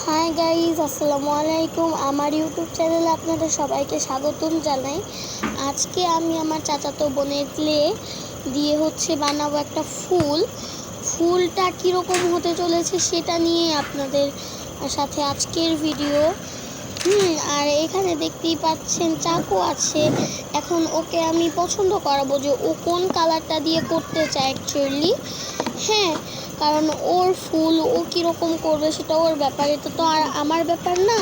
Hi guys, আসসালামু আলাইকুম। আমার ইউটিউব চ্যানেলে আপনাদের সবাইকে স্বাগতম জানাই। আজকে আমি আমার চাচাতো বোনের ক্লে দিয়ে বানাবো একটা ফুলটা কীরকম হতে চলেছে সেটা নিয়ে আপনাদের সাথে আজকের ভিডিও। আর এখানে দেখতেই পাচ্ছেন চাকু আছে। এখন ওকে আমি পছন্দ করাবো যে ও কোন কালারটা দিয়ে করতে চায় অ্যাকচুয়ালি। হ্যাঁ, কারণ ওর ফুল ও কীরকম করবে সেটা ওর ব্যাপার, এটা তো আর আমার ব্যাপার না।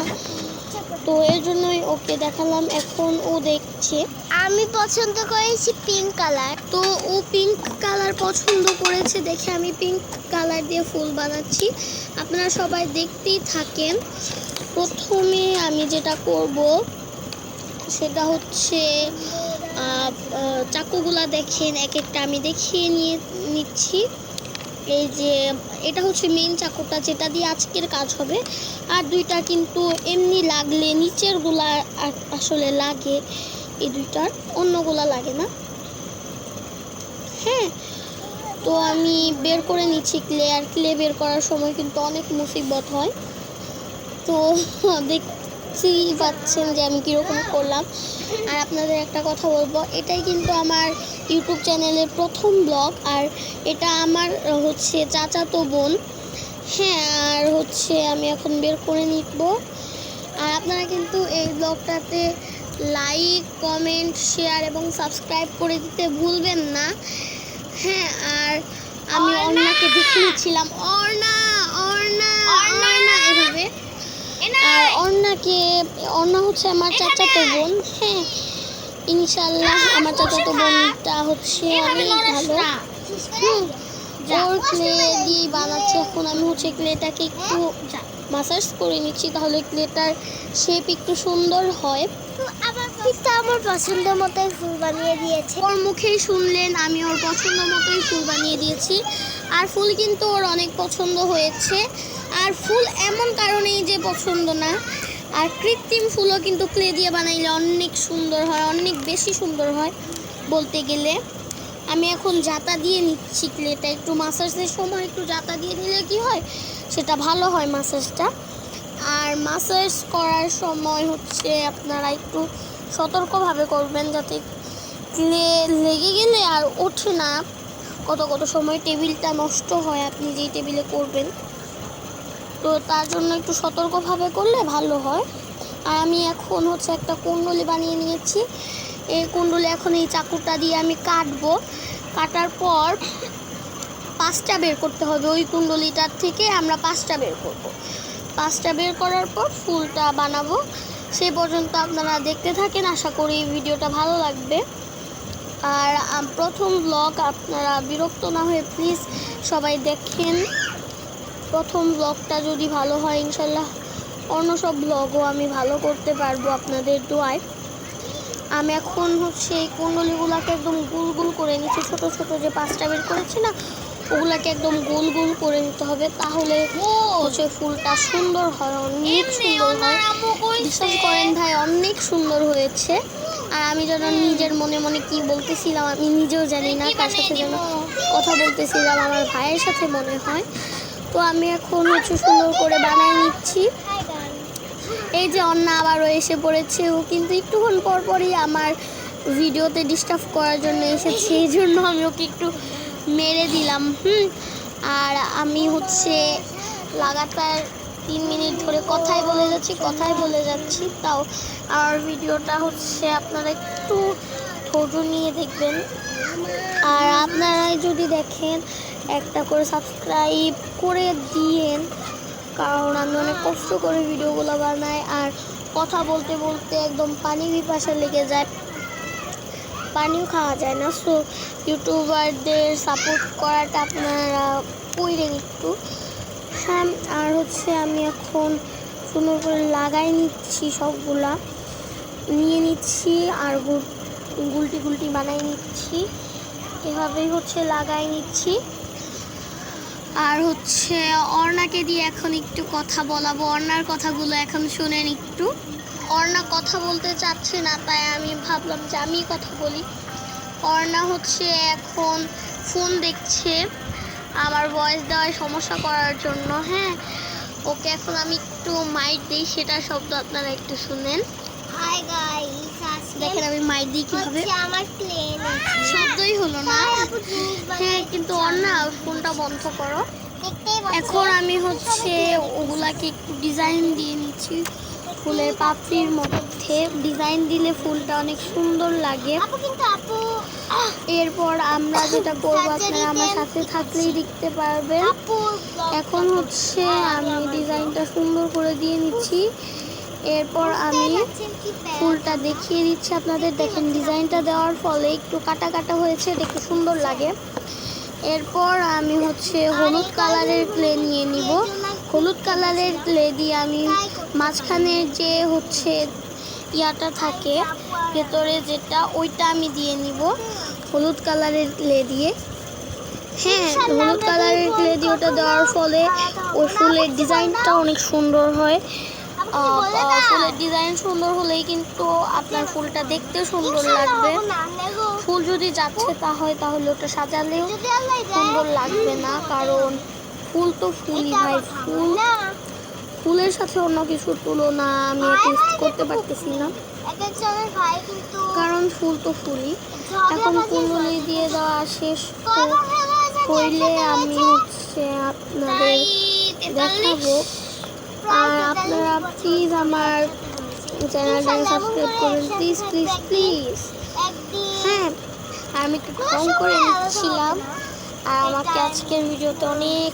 তো এর জন্যই ওকে দেখালাম। এখন ও দেখছে। আমি পছন্দ করেছি পিঙ্ক কালার, তো ও পিঙ্ক কালার পছন্দ করেছে দেখে আমি পিঙ্ক কালার দিয়ে ফুল বানাচ্ছি। আপনারা সবাই দেখতেই থাকেন। প্রথমে আমি যেটা করব সেটা হচ্ছে চাকুগুলা দেখেন, এক একটা আমি দেখিয়ে নিচ্ছি। এই যে এটা হচ্ছে মেইন চাকুটা, যেটা দিয়ে আজকের কাজ হবে। আর দুইটা কিন্তু এমনি লাগলে নিচের গুলা আসলে লাগে, এই দুইটার অন্যগুলা লাগে না। হ্যাঁ, তো আমি বের করে নিচ্ছি ক্লে। আর ক্লে বের করার সময় কিন্তু অনেক মুসিবত হয়। তো দেখতেই পাচ্ছেন যে আমি কীরকম করলাম। আর আপনাদের একটা কথা বলবো, এটাই কিন্তু আমার ইউটিউব চ্যানেলের প্রথম ব্লগ। আর এটা আমার চাচাতো বোন। হ্যাঁ, আর আমি এখন বের করে নিব। আর আপনারা কিন্তু এই ব্লগটাতে লাইক, কমেন্ট, শেয়ার এবং সাবস্ক্রাইব করে দিতে ভুলবেন না। হ্যাঁ, আর আমি অর্ণাকে দেখে নিচ্ছিলাম, অর্ণা এভাবে। আর অর্ণা হচ্ছে আমার চাচাতো বোন। হ্যাঁ, ইনশাল্লাহ আমার চাচাতো বোনটা অনেক ভালো। ওর ক্লে দিয়েই বানাচ্ছি। এখন আমি ক্লেটাকে একটু মাসাজ করে নিচ্ছি, তাহলে ক্লেটার শেপ একটু সুন্দর হয়। আমার পছন্দ মতোই ফুল বানিয়ে দিয়েছে। ওর মুখেই শুনলেন, আমি ওর পছন্দ মতোই ফুল বানিয়ে দিয়েছি। আর ফুল কিন্তু ওর অনেক পছন্দ হয়েছে। আর ফুল এমন কারণেই যে পছন্দ না, আর কৃত্রিম ফুলও কিন্তু ক্লে দিয়ে বানাইলে অনেক সুন্দর হয়, অনেক বেশি সুন্দর হয় বলতে গেলে। আমি এখন জাতা দিয়ে নিচ্ছি ক্লেটা। একটু মাসাজের সময় একটু জাতা দিয়ে নিলে কি হয়, সেটা ভালো হয় মাসাজটা। আর মাসাজ করার সময় আপনারা একটু সতর্কভাবে করবেন, যাতে ক্লে লেগে গেলে আর ওঠে না। কত সময় টেবিলটা নষ্ট হয় আপনি যেই টেবিলে করবেন। তো তার জন্য একটু সতর্কভাবে করলে ভালো হয়। আর আমি এখন একটা কুণ্ডলি বানিয়ে নিয়েছি। এই কুণ্ডলি এখন এই চাকুটা দিয়ে আমি কাটবো। কাটার পর 5টা বের করতে হবে। ওই কুণ্ডলিটার থেকে আমরা 5টা বের করব। 5টা বের করার পর ফুলটা বানাবো। সেই পর্যন্ত আপনারা দেখতে থাকেন, আশা করি ভিডিওটা ভালো লাগবে। আর প্রথম ব্লগ, আপনারা বিরক্ত না হয়ে প্লিজ সবাই দেখেন। প্রথম ব্লগটা যদি ভালো হয়, ইনশাল্লাহ অন্য সব ব্লগও আমি ভালো করতে পারবো আপনাদের দোয়ায়। আমি এখন এই কুণ্ডলিগুলোকে একদম গোল গোল করে নিচ্ছি। ছোট ছোট যে 5টা বের করেছি না, ওগুলাকে একদম গোল গোল করে নিতে হবে, তাহলে ফুলটা সুন্দর হয়, অনেক সুন্দর হয়। বিশ্বাস করেন ভাই, অনেক সুন্দর হয়েছে। আর আমি যেন নিজের মনে মনে কি বলতেছিলাম আমি নিজেও জানি না, কার সাথে যেন কথা বলতেছিলাম, আমার ভাইয়ের সাথে মনে হয়। তো আমি এখন সুন্দর করে বানায় নিচ্ছি। এই যে অন্না আবারও এসে পড়েছে। ও কিন্তু একটুক্ষণ পরই আমার ভিডিওতে ডিস্টার্ব করার জন্য এসেছে, এই জন্য আমি ওকে একটু মেরে দিলাম। আর আমি লাগাতার 3 মিনিট ধরে কথাই বলে যাচ্ছি। তাও আর ভিডিওটা আপনারা একটু ধৈর্য নিয়ে দেখবেন। আর আপনারাই যদি দেখেন, একটা করে সাবস্ক্রাইব করে দিয়েন, কারণ আমি অনেক কষ্ট করে ভিডিওগুলো বানাই। আর কথা বলতে বলতে একদম পানি পিপাসা লেগে যায়, পানিও খাওয়া যায় না। সো ইউটিউবারদের সাপোর্ট করাটা আপনারা কইরেন একটু। হ্যাঁ, আর আমি এখন সুন্দর করে লাগাই নিচ্ছি, সবগুলা নিয়ে নিচ্ছি আর গুলটি বানাই নিচ্ছি। এভাবেই লাগাই নিচ্ছি। আর অর্ণাকে দিয়ে এখন একটু কথা বলাবো। অর্ণার কথাগুলো এখন শুনেন একটু। অর্ণা কথা বলতে চাচ্ছে না, তাই আমি ভাবলাম যে আমি কথা বলি। অর্ণা এখন ফোন দেখছে আমার ভয়েস দেওয়ায় সমস্যা করার জন্য। হ্যাঁ, ওকে এখন আমি একটু মাইট দিই, সেটা শব্দ আপনারা একটু শুনেন। হাই গাইস, আজকে দেখেন আমি মাইট দিই কিভাবে, হচ্ছে আমার প্লেন আছে। শব্দই হলো না। তাই আপু জিনিস হ্যাঁ বানিয়ে কিন্তু ওর না ফোনটা বন্ধ করো। দেখতেই পাচ্ছেন। এখন আমি হচ্ছে ওগুলাকে একটু ডিজাইন দিয়ে নিচ্ছি ফুলের পাপড়ির মধ্যে। ডিজাইন দিলে ফুলটা অনেক সুন্দর লাগে। আপু কিন্তু আপু এরপর আমরা যেটা করবো আপনারা আমার সাথে থাকলেই দেখতে পারবেন। আপু এখন হচ্ছে আমি ডিজাইনটা সুন্দর করে দিয়ে নিচ্ছি। এরপর আমি ফুলটা দেখিয়ে দিচ্ছি আপনাদের। দেখেন ডিজাইনটা দেওয়ার ফলে একটু কাটা কাটা হয়েছে, দেখতে সুন্দর লাগে। এরপর আমি হচ্ছে হলুদ কালারের ক্লে নিয়ে নিব। হলুদ কালারের ক্লে দিয়ে আমি মাঝখানের যে হচ্ছে ইয়াটা থাকে ভেতরে যেটা, ওইটা আমি দিয়ে নিব হলুদ কালারের ক্লে দিয়ে। হ্যাঁ হলুদ কালারের ক্লে দিয়ে ওটা দেওয়ার ফলে ওই ফুলের ডিজাইনটা অনেক সুন্দর হয়। ফুলের ডিজাইন সুন্দর হলেই কিন্তু আপনার ফুলটা দেখতে সুন্দর লাগবে। ফুল যদি যাচ্ছে তাহলে ওটা সাজালেও সুন্দর লাগবে না, কারণ ফুল তো ফুলই ভাই। ফুলের সাথে অন্য কিছুর তুলনা আমি টেস্ট করতে পারতেছি না, কারণ ফুল তো ফুলই। এখন ফুলগুলি দিয়ে দেওয়া শেষ হইলে আমি হচ্ছে আপনাদের দেখাবো। আর আপনারা প্লিজ আমার চ্যানেলটাকে সাবস্ক্রাইব করুন, প্লিজ প্লিজ প্লিজ। হ্যাঁ আমি একটু ঢং করে নিচ্ছিলাম, আর আমাকে আজকের ভিডিওতে অনেক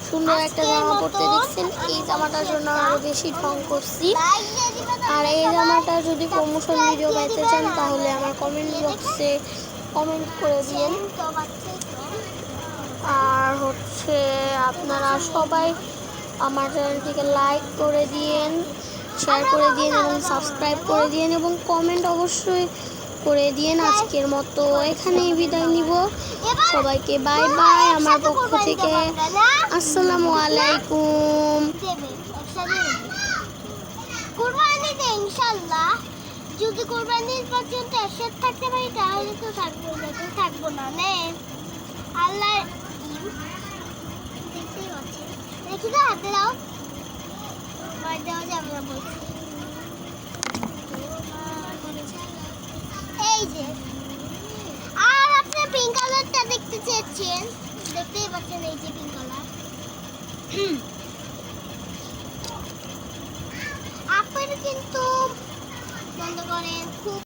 সুন্দর একটা জামা পরতে দেখছেন। এই জামাটার জন্য আরও বেশি ঢং করছি। আর এই জামাটা যদি প্রমোশন ভিডিও পাইতে চান তাহলে আমার কমেন্ট বক্সে কমেন্ট করে দিন। আর হচ্ছে আপনারা সবাই আমার চ্যানেলটিকে লাইক করে দিন, শেয়ার করে দিন এবং সাবস্ক্রাইব করে দিন এবং কমেন্ট অবশ্যই করে দিন। আজকের মতো এখানেই বিদায় নিব। সবাইকে বাই বাই আমার পক্ষ থেকে। আসসালামু আলাইকুম। কুরবানিতে ইনশাআল্লাহ যদি কুরবানির পর্যন্ত একসাথে থাকতে পারি তাহলে তো থাকবো না আল্লাহ দেখতেই পাচ্ছি। দেখি তো হাতে দাও, দেওয়া যাবে না বলছি। এই যে আর আপনি পিঙ্ক কালারটা দেখতে চেয়েছেন, দেখতেই পাচ্ছেন এই যে পিঙ্ক কালার। আপনারা কিন্তু বন্ধ করেন, খুব